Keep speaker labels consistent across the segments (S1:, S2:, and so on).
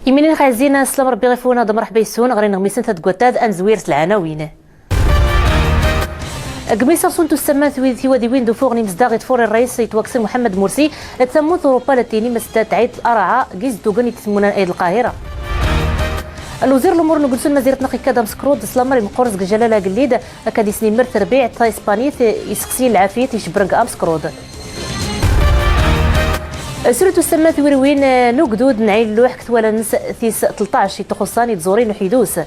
S1: يمين خازينا سلام ربي غيفونا دم مرحبا يسون غير نغميسن تدقوتاد ان زويرت العناوين قميص رسولتو السمان ثوي وديوين دو فوغني مزداغي تفور الرئيس يتوكسل محمد مرسي تسموت اوروبا لتيني مستات عيد ارعى قيز دوغني تسمونا ايد القاهره الوزير الامور نقولسو مزيره نقي كادم سكرود سلامري مقرز جلاله قليد اكادي سنين مرت ربيع تا اسبانيت يسقسي العافيه يشبرق ام سكرود سورة السمات ويروين نقدود نعيل لوح كتوالا نس ثيس 13 تخصاني تزورين وحيدوس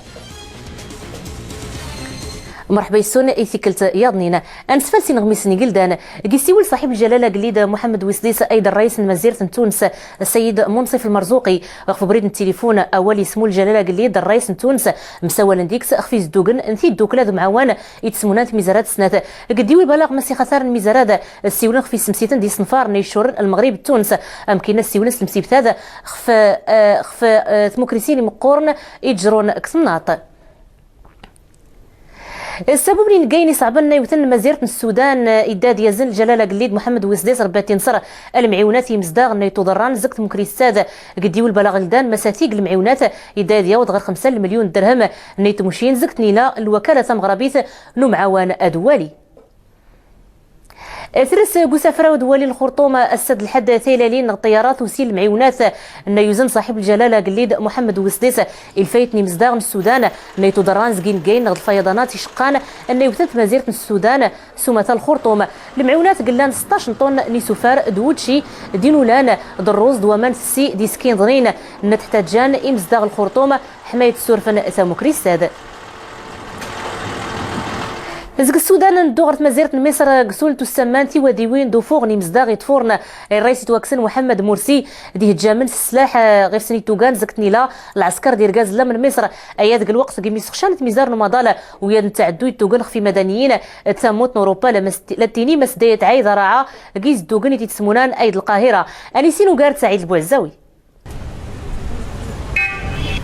S1: مرحبا يسون ايثيكلت ياضنينا انسفلسي نغميسني قلدان قيسيول صاحب الجلاله قليد محمد وسديس ايضا رئيس مزيره تونس السيد منصف المرزوقي غف بريد التليفون اولي سمو الجلاله قليد الرئيس تونس مساولا ديكس خفيز دوغن انثي دوكلا معوان يتسمونات ميزارات سنات قديوي بلاغ مسي خسار الميزارات السيولن خفي سمسيتن دي صنفار نيشور المغرب تونس امكن السيولن سمسيت هذا خف ثموكريسيني مقورن يجرون كسمناط السبب اللي نقايني صعبنا يوثن مزيرة السودان إداد يزن جلالة قليد محمد وسديس رباتي نصر المعيونات يمزداغ نيتو ضران زكت مكريستاد قديو البلاغ لدان مساتيق المعيونات إداد ياود غير 5 مليون درهم نيتو مشين زكت نيلا الوكالة مغربيث نو معاون أدوالي ثرس قسافرة ودوالي الخرطوم السد الحد ثيلالين الطيارات وسيل المعيونات أن يزن صاحب الجلالة قليد محمد وسديس الفايتني مزداغ السودان نيتو دران زقين قين غد فيضانات شقان أن يوثنت مزيرة السودان سمة الخرطوم المعيونات قلان 16 طن نيسوفار دوتشي دينولان دروز دومان سي ديسكين ضنين نتحتاجان إمزداغ الخرطوم حماية السورفن ثاموكريستاد زك السودان ندوغرت مزيرة مصر قسولتو السمانتي وديوين دو فوغني مزداغي تفورنا الرئيس توكسن محمد مرسي ديه جامن السلاح غير سنيتو كان زكتني لا العسكر ديال غاز لا من مصر اياد الوقت قمي سخشانت ميزار نماضاله ويا نتعدو توغن في مدنيين تسموت اوروبا لتيني مسديه عايد راعه قيز دوغني تيتسمونان ايد القاهره انيسينو قارت سعيد البوعزاوي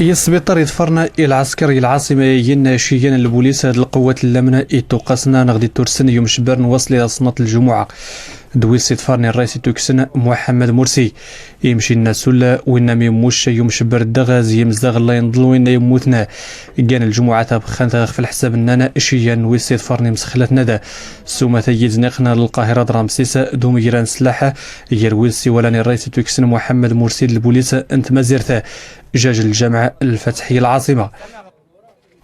S2: يسبيطر يظفرنا العسكري العاصمة يناشيين البوليس هاد القوات اللامنة يتوقسنا نغدي تورسن يوم شبر نوصل إلى صنة الجمعة دويس يتفرني الرئيس توكسن محمد مرسي يمشي الناس ولا وين ميموش يوم شبر الدغاز يمزدغ الله ينضل وين يموتنا كان الجمعة بخان في الحساب اننا اشيا نويس يتفرني مسخلتنا ذا سوما تيزنقنا للقاهرة درامسيس دوم يران سلاحة يرويسي ولاني الرئيس توكسن محمد مرسي البوليس انت مازيرته جاج الجامعة الفتحية العاصمة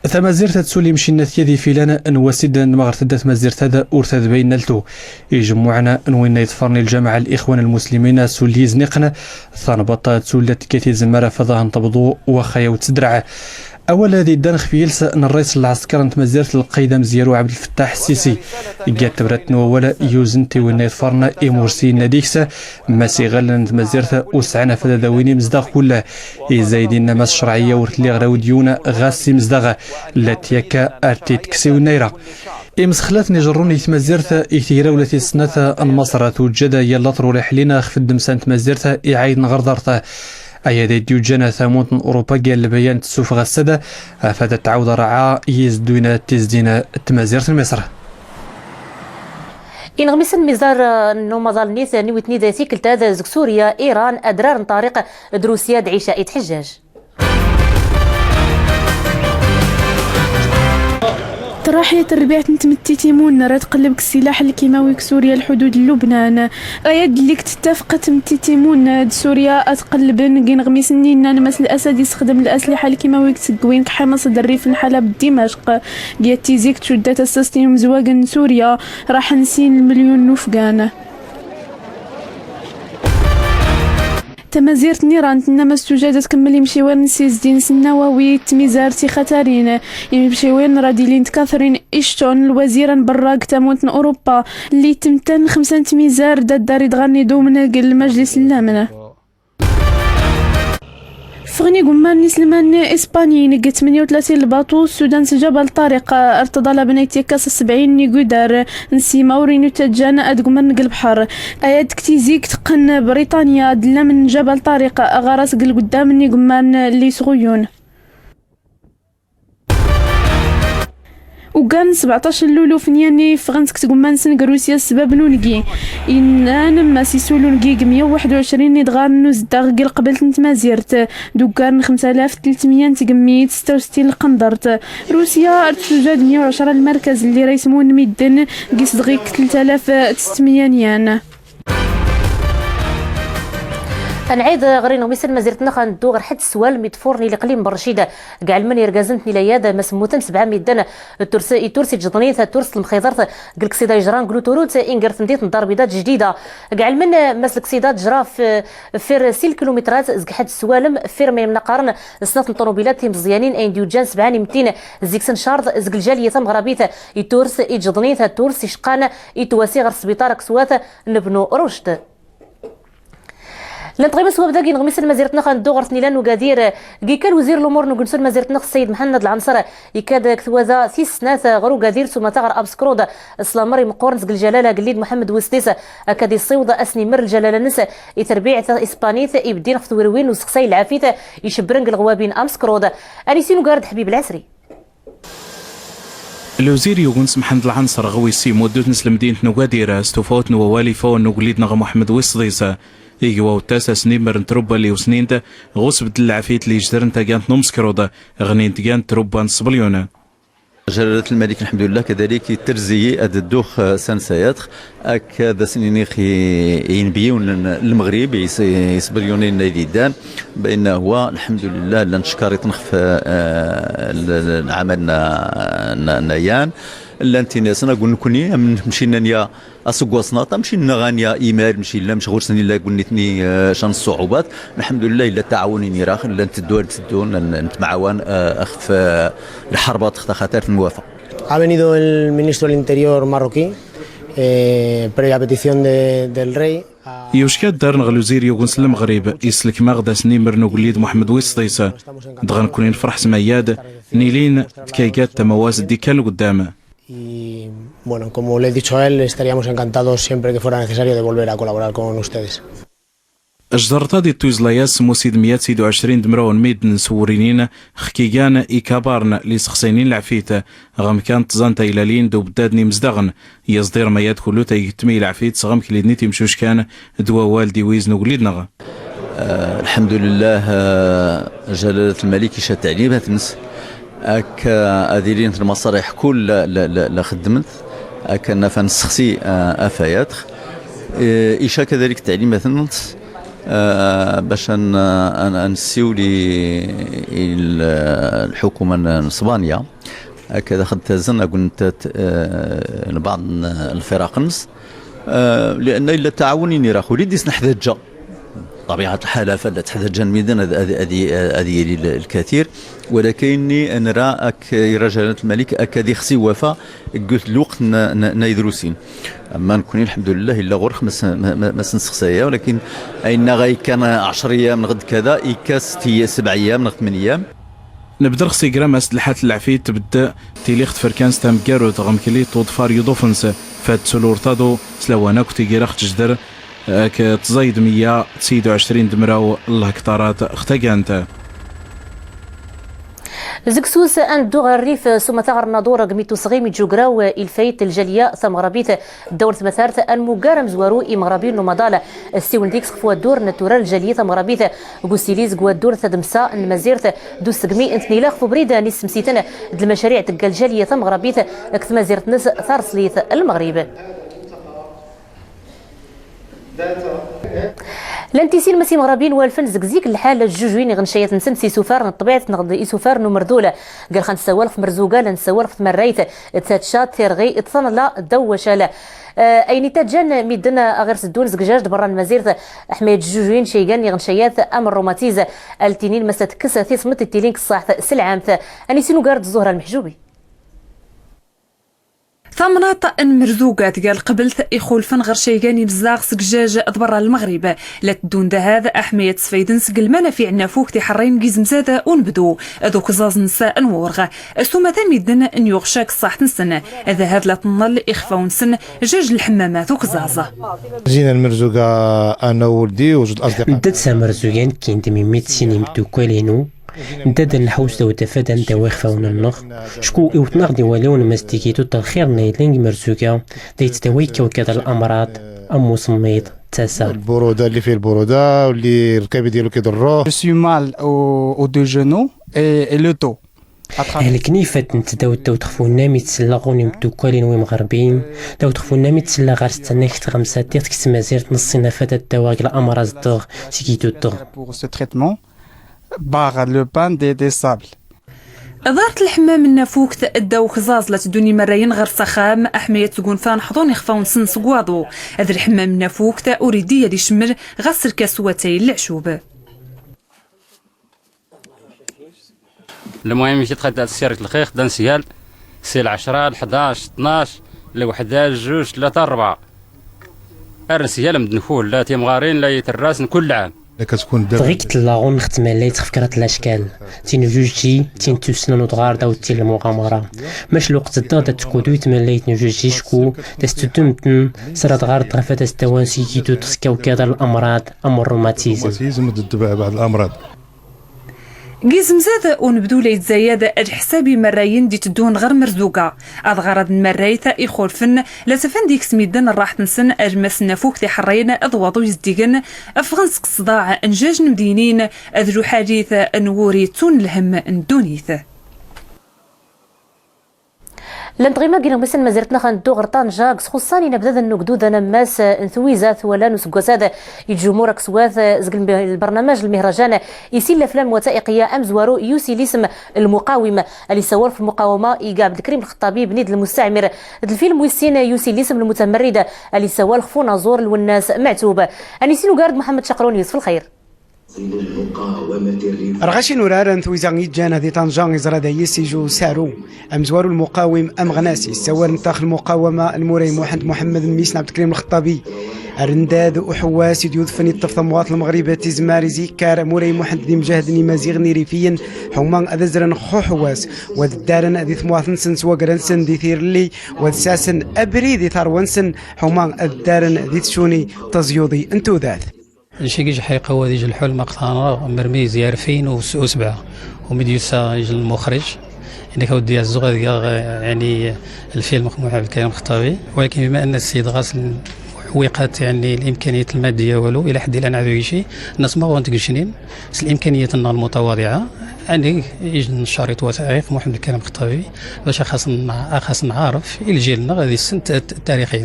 S2: ثم زرت تسولي مشينا ثيادي فيلانا ان وسيد مغرتدات مازيرت هذا ارتد بين نلتو يجمعنا وين يتفرني الجامعة الاخوان المسلمين سولي زنقنا ثانبطا تسولت كثير زمارة فضاها نطبضو وخيا وتدرع اول هذه الدنخ في يلسى ان الرئيس العسكر انت مازيرت القيدة مزيرو عبد الفتاح السيسي قاد تبرتنا ولا يوزنتي وين يتفرنا مرسي ناديكسا ماسي غل انت مازيرت وسعنا فدا ذويني مزداغ كله زايدين نماس شرعيه ورتلي غراو ديونا غاسي مزداغ لاتيكا ارتيت كسي ونيرا مسخلاتني جروني تمازيرت يثيرا ولا تسنات المصرة توجد يلا طرو حلينا خف الدمسان تمازيرت يعايد نغردرته ايادي ديوجانا ثامونت اوروبا قال البيان تسوف غسدا فدا تعاود رعا يزدوينا تزدينا تمازيرت مصر
S1: إن غمس المزار نومضال نيث نويتني ذاتي كلتا ذا سوريا إيران أدرار طريق دروسيا عشاء حجاج
S3: تراحية الربيع تمتي تيمون راه تقلبك السلاح الكيماوي سوريا الحدود لبنان اياد اللي تتفق تمتي تيمون سوريا اتقلبن كين غميس نينا مثل الاسد يستخدم الاسلحه الكيماوي تسكوين كحمص الريف الحلب دمشق قياتي زيك تشدات السيستم زواجن سوريا راح نسين المليون نفقان تمازيرت نيران تنما السجادة تكمل يمشيوان سيزدين النووي تميزارتي خطرين يمشيوان راديلين تكاثرين إشتون الوزيرا براق تامونتن أوروبا اللي تمتن 5 ميزار داري دغاني دومنا المجلس اللامنة فغني قمان نسلمان إسباني نقت 38 الباطو السودان سجاب الطريق ارتضى بنيتي كاس 70 نيقودار نسي مورينو تجان أدقمان نقل بحر آيات كتيزيك تقن بريطانيا دلا من جبل طريق أغارس قل قدام نيقمان اللي صغيون وكان 17 لولو فنياني فغنسك تقومان سنق روسيا السبب نولقي إن أنا ما سيسولو نقيق 121 يدغار نوزداغ قل قبل تمازيرت دوكان 5300 تقميت 66 القندرت روسيا ارتسوجاد 110 المركز اللي ريسمون ميدن قيس دغيك 3600 يان.
S1: نعيد غرينا ميسن مازيرتنا خندو غير حد السوال ميتفورني لقليم برشيده كاع المن يركازنتني لياده مسموتن 7 ميدان تورسي جدنيت تورس المخيضرت قلك سيدا جران قلوتوروت انقرت نديت ندار بيضات جديده كاع المن مسلك سيدات جرا في 6 كيلومترات زك حد السوالم فير ما يمنقارن سنات الطوموبيلات مزيانين اين ديوجان 700 زيكسن شارد زك الجاليه مغربيت يتورس جدنيت تورس شقان يتواسي غير السبيطار كسوات نبنو رشد لان تغيب سواب داكي نغميس المزيرتنا خندو غرتني لان وكادير كان وزير الامور نقولسو المزيرتنا السيد محمد العنصر يكاد كثوذا 6 سنات غرو كادير ثم تغر ابسكرود اسلامري مقورن زق الجلاله قليد محمد وستيس اكاد يصيوض اسني مر الجلاله نس يتربيع اسبانيت يبدين في ثوروين وسقسي العافيت يشبرن الغوابين امسكرود انيسينو قارد حبيب العسري
S4: الوزير يونس محمد العنصر غويسي مودوت نسل مدينه نوغادير استوفوت نوالي فون نقوليد نغ محمد وستيس إيجوا التاسع سنين مرن تروبا لي وسنين تا غوص بدل العفيت لي جدرن تا كانت نمسكرودا غنين تكانت تروبا نصبليونا
S5: جلالة الملك الحمد لله كذلك ترزي أد الدوخ سنسياتخ أكاد سنينيخ ينبيون المغرب يسبريونين نايدان بأنه هو الحمد لله لنشكر تنخف عملنا نيان لانتي ناسنا قلنا كوني مشينا نيا اسوق صناطه مشينا غانيا ايميل مشي لا مش غرسني لا قلني شان الصعوبات الحمد لله الا تعاوني راخ لا تدون نتمعاون اخف الحربات خاطر نوافق.
S6: Ha venido el ministro del Interior marroquí previa petición del rey.
S4: يوشكاد دار الوزير يونس المغرب يسلك مغدا سنيمر نقوليد محمد ويسطيسه دغن كونين فرح سمياد نيلين تكايقات تموازد دي كان قدامه.
S6: Y bueno, como le he dicho a él, estaríamos encantados siempre que fuera necesario de volver a colaborar con ustedes.
S4: أجدرتا دي تويزلاياس موسيد 120 دمراون ميدن سورينين خكيجان إيكابارن لي سخسينين العفيت غم كانت زانتا إلالين دو بدادني مزدغن يصدر ما يدخلو تيتمي العفيت صغم كليدني تمشوش كان دوا والدي ويز نقوليدنغ.
S5: الحمد لله جلالة الملك يشا تعليم تنس أك أديرين المصاريح كل لا خدمت أك نفن سخسي أفايات إيشا كذلك تعليم تنس باش نسيولي الحكومة الإسبانية هكذا خدت زنا قلت بعض الفرق نص لأن إلا تعاوني راخو ليديس نحتاج طبيعة الحال فلا تحتاج الميدان هذه الكثير ولكني نرى رجالة الملك أكاد يخسي وفاء قلت الوقت نايدروسين أما نكون الحمد لله إلا غرخ ما سنسخسايا ولكن أين غاي كان 10 أيام من غد كذا إيكاس في 7 أيام من 8 أيام
S4: نبدا خصي كرا مسلحات العفيت تبدا تيليخت فركانس تام كارو تغم كلي طودفار يضوفنس فات سولورتادو سلاوانا كنتي كيراخ تجدر تزايد 129 دمراو الله كتارات اختاقانتا
S1: زكسوس ان دوغ الريف ثم تغر نادور قميتو صغيمي جوغراو الفايت الجاليه ثم غربيت دورة مثارت ان مقارم زوارو مغربين ومضالة السيون ديكس خفوا الدور ناتورال الجاليه ثم غربيت غوسيليز قوا الدور تدمسا المزيرت دو سقمي انتني لاخ فبريده نيس مسيتنا المشاريع تلقى الجاليه ثم غربيت كثما زيرت نس ثار سليث المغرب لانتيسين مسي مغربين والفن زكزيك الحال الجوجوين غنشيات نسن سي سوفار طبيعه نغد سوفار نمردوله قال خان سوالف مرزوقه لنسوالف مريت تاتشات تيرغي اتصن لا دوشاله اين تجان ميدنا غير سدون زكجاج برا المزيرت احمد جوجوين شيغان غنشيات امر روماتيزا التينين مسات كسا ثمت التيلينك الصاح سلعامت اني سينو قارد الزهره المحجوبي
S7: ثمنات مرزوقات قال قبلت يخولفن غير شيغاني بزاغ سكجاج برا المغرب لا تدون هذا احميه سفيدن سق المنافع نافوك تحرين كيزم زاده ونبدو ذوك زاز نساء نورغ ثم تمدن ان يغشاك صح نسن هذا هاد لا تنل اخفاون سن جاج الحمامات وكزازه
S8: زين المرزوقه انا ولدي وجد اصدقاء
S9: بدت مرزوقين كنت من 100 سنه متوكلينو
S8: نداد الحوس دو تفاد أنت واخفاون النخ شكو إوتناغ دي ولون مستيكيتو تالخير نايلينج مرزوكا ديتداوي كوكاد الأمراض أمو سميط تاسا
S9: البرودة اللي فيه البرودة واللي الركاب ديالو كيضروه.
S10: Je suis mal au deux genoux et le dos.
S8: الكنيفة نتداو داو تخفونا ميتسلاغوني مدوكالين ومغربين داو تخفونا ميتسلا غار ستناك تغمسا ديرتك تمازيرت نصينا فاتا الدواق الأمراض الدغ سيكيتو الدغ.
S10: Pour ce traitement, barre le pain des sables.
S7: دارت الحمام النافوكت الداو خزازلة دوني مراين غير سخام أحمية تقونفان حضون يخفاون سن سقواضو هذا الحمام النافوكت أريدية دي شمل غسر كاسواتي العشوب.
S11: المهم يجي تخدع السيرة الخيخ دان سيال سيل 10 11 12 ل 11 2 3 4 الرسيال مدنفول لا تيمغارين لا يتراسن كل عام.
S8: بغيك تلاغون نختم عليه تفكرت الاشكال تين جوجي تين توسنن وتغار داو تين المغامره ماش الوقت دا تكودو يتمليت نجوجي شكو تستتمتن سرات غار طرفات استوانسي كيتو تسكاو كذا الامراض ام الروماتيزم
S9: ضد بعض الامراض.
S7: قيزم زاد ونبدو لي تزايد الحسابي مراين دي تدون غير مرزوقه اضغرض المرايث يخولفن لا تفنديك سميدن راح تنسن اجمس نافوك تي حرين اضواضو يزديقن افغنسك الصداع انجاج مدينين اذلو حديث نوري تون الهم ندونيث
S1: لنطغيما كينا مثلا ما زرتنا خندو غرطان جاكس خصاني نبدا النقدود انا ماس ثويزات ولا نسقساد الجمهور كسواث زقل البرنامج المهرجان يسيل الافلام الوثائقيه امزوارو يوسي الاسم المقاوم اللي صور في المقاومه يقا عبد الكريم الخطابي بنيد المستعمر الفيلم ويسين يوسي الاسم المتمرد اللي صور خفو نازور والناس معتوب اني سينو قارد محمد شقرون يوسف الخير.
S12: رغاشي نورارن ثويزان يجانا دي طنجان يزرا يسيجو سارو امزوارو المقاوم ام غناسي سوار نتاخ المقاومه الموري محمد ميسن عبد الكريم الخطابي الرنداد وحواس يديوذ فني الطفطة مواطن المغرب تيزماري زيكار موري محمد مجاهد مازيغ نيريفيا حومان اذزرن خو حواس ودارن ذي مواطن سن سواغرنسن دي ثيرلي ودساسن ابري دي ثاروانسن حومان الدارن ذي تشوني تزيوضي انتو ذات
S13: الشيء حقيقة هو ديج الحل مقطعنا مرمي زيار 2007 ومديوسا يجي المخرج انك ودي الزغ يعني الفيلم عبد الكريم الخطابي ولكن بما ان السيد غاسل وقات يعني الامكانيات الماديه والو الى حد الان عاد شيء الناس ما بغاو تقشنين الامكانيات المتواضعه يعني يجي نشريط وثائق محمد الكريم الخطابي باش خاص نعرف الجيلنا غادي السنه التاريخي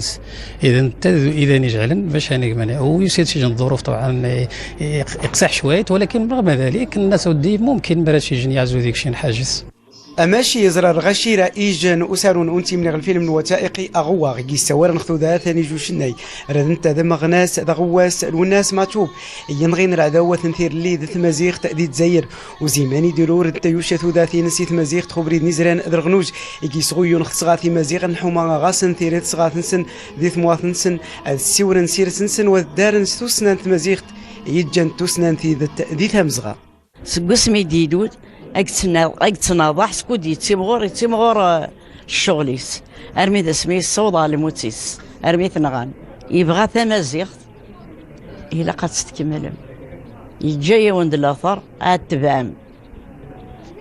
S13: اذا نجعلن باش نقمن ويسير شي الظروف طبعا يقصح شويه ولكن رغم ذلك الناس ودي ممكن براش يجي يعزو ديك شي حاجز
S12: اماشي يزرى الغشيره ايجان اسارون انتي من الفيلم الوثائقي اغوا غي سوار نخذو ذا ثاني جوشناي رد ذا مغناس ذا غواس والناس ماتوب ينغين العداوه تنثير لي ذا مزيغ تادي تزاير وزيماني ديرور انت يوشثو ذا نسيت مزيغ تخبري نزران ذرغنوج يكي صغيون خصغاثي مزيغ نحوما غاسن ثيرت صغاثنسن ذي مواثنسن السور نسير سنسن والدارن سوسنان مزيغ يجن توسنان ذي ثمزغا
S14: سقسمي ديدود أكتنا ضح سكودي تيمغور الشغليس أرمي ذا سمي الصوضة لموتيس أرمي ثنغان يبغى ثمازيغ إلا قد تكملهم يجي وند الأثر عاد تبعم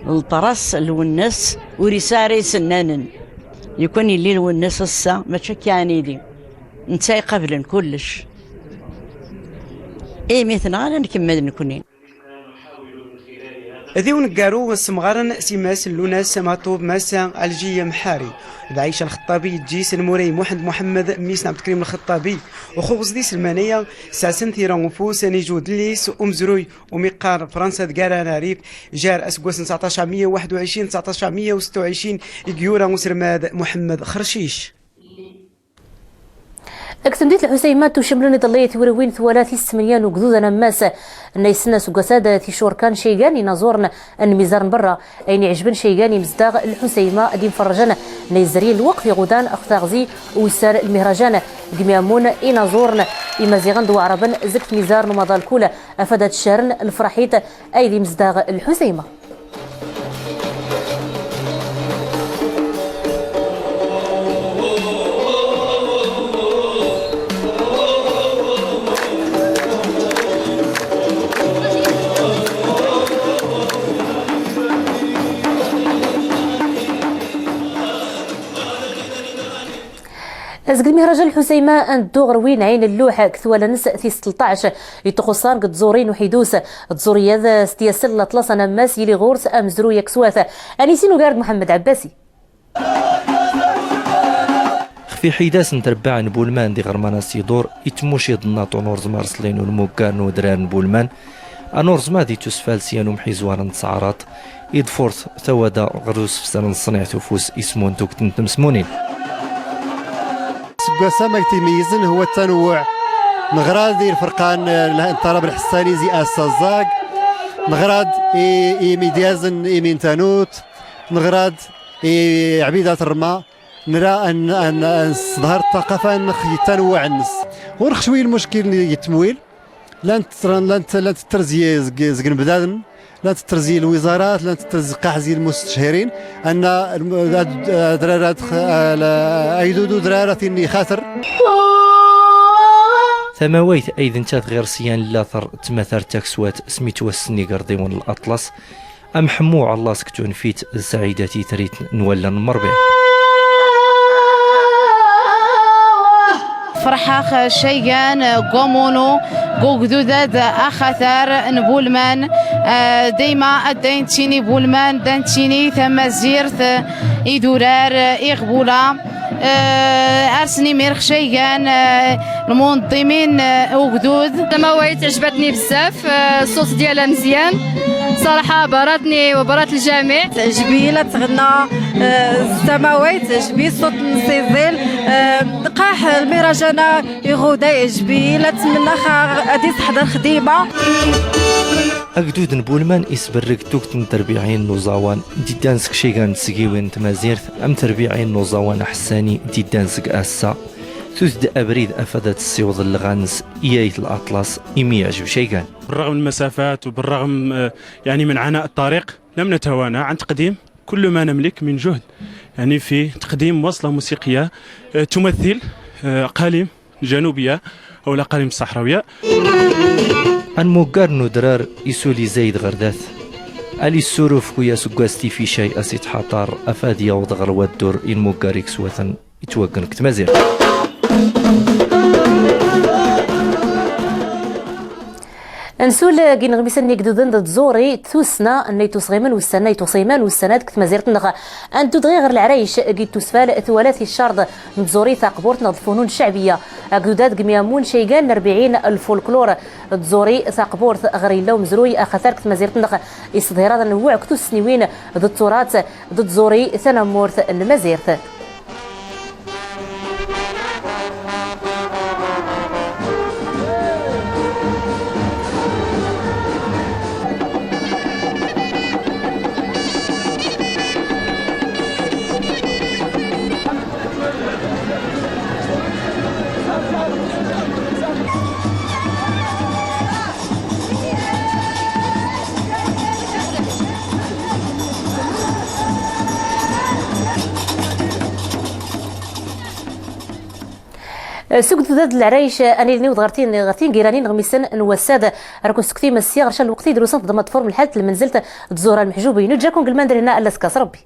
S14: الطرس الونس ورساري سنانن يكون الليل والناس السا ما تشكياني دي نتاي قبل كلش إيه مثلا نكمل نكونين
S12: ذي ونقارو السمغارن سيماس اللوناس ماطوب ماسا الجية محاري ذا عيشة الخطابي جيس الموري محمد ميسن عبد الكريم الخطابي وخوص دي سلمانية ساسن ثيران وفوس نيجود ليس أمزروي ومقار فرنسا دقارا ناريف جار أسقوس 1921 1926 يقيورا مسرماد محمد خرشيش
S1: اكتمديت الحسيمات وشملوني ضليت وروين ثوالات السمنيان وقدودنا ماس نيسنا سوقسادة تيشور كان شيغاني نازورنا الميزان برا اين يعجبن شيغاني مزداغ الحسيمة دي مفرجانا نيزري الوقف غودان اختاغزي ويسار المهرجان قميامون نازورنا إمازيغان دو عربا زكت ميزار نمضى الكولة افادت الشارن الفرحيت ايدي مزداغ الحسيمة هزق المهرجان الحسيمة أن دوغروين عين اللوحة كثوالا نس في 16 يتخصان قد زورين وحيدوس تزوري هذا ستياسل طلاسنا ماس يلي غورس أمزرو يكسواثة أنيسين وقارد محمد عباسي.
S15: في حيداس نتربع نبولمان دي غرمانا سيدور يتموشي ضناطو نورز مارسلين والموكار نودرار نبولمان انورز مادي تسفالسيان ومحيزوان نتسعارات يدفورث ثوادا غروس في سنة الصنع تفوس اسمون توكتن تمسمونين
S16: سقوسا ما يتميزن هو التنوع نغراد دي الفرقان الطرب الحساني زي السازاق نغراد ميديازن مين تانوت نغراد عبيدات الرما نرى ان ظهر الثقافه نخ يتنوع الناس ورخ شويه المشكل اللي يتمويل لا تترزي زقن بدادن لا تترزي الوزارات لا تترزي قاعزي المستشهرين ان درارات ايدودو درارات اني خاطر
S15: ثماويت ايضا تات غير سيان لاثر تماثر تاكسوات سميتو السني قرديمون الاطلس ام حمو على الله سكتون فيت سعيدتي تريت نولا مربع
S17: فرحة شيغان قومونو قوقدوداد أخثار نبولمان ديما أدين تيني بولمان دان تيني ثم زيرث إدورار إغبولا أرسني ميرخ شيغان المنظمين وقدود
S18: تمويت عجبتني بزاف الصوت ديالها مزيان صراحة براتني وبرات الجميع
S19: جبيلة تغنى السماوات جبيل صوت نسيزيل قاح المهرجان يغودا جبيلة تمنى غادي تحضر خديمة
S15: أقدود نبولمان إسبرق توكتن تربيعين نوزاوان دي دانسك شيغان تسقيوين تمازيرث أم تربيعين نوزاوان حساني دي دانسك أسا تثد أبريد أفادت السيوض اللغانس إيايت الأطلس إمي يعجب شيغان
S20: بالرغم من المسافات وبالرغم يعني من عناء الطريق لم نتوانى عن تقديم كل ما نملك من جهد يعني في تقديم وصلة موسيقية تمثل أقاليم جنوبية أو الأقاليم الصحراوية.
S15: أن موقار نودرار يسولي زايد غرداث ألي السروف كويا سقاستي في شيء أسيت حطار أفادي وضغر ودور إن موقار يكسوثا يتوقن كتمازير.
S1: نسول كين غميسن نيكدودن ضد زوري توسنا نيتو صغيمن والسنه يتو صيمان والسنات كنت مازيرت نغا انتو دغيغر العرايش كيتو سفال ثلاثي الشرط نزوري ثاقبورتنا الفنون الشعبيه اكدودات كميامون شيغان 40 الفولكلور تزوري ثاقبورت غريلا ومزروي اخثار كنت مازيرت نغا استظهارات نوع كتو سنوين ضد التراث ضد زوري ثنمورث المازيرت. سوق ذات العرايش اني نيوض غارتين كيرانين غميسن نوساد راكو سكتي مسيا غرشا الوقت يدروسن ضمن فورم الحالة المنزلت تزور المحجوبين جاكم قلمان هنا الا سكاس ربي.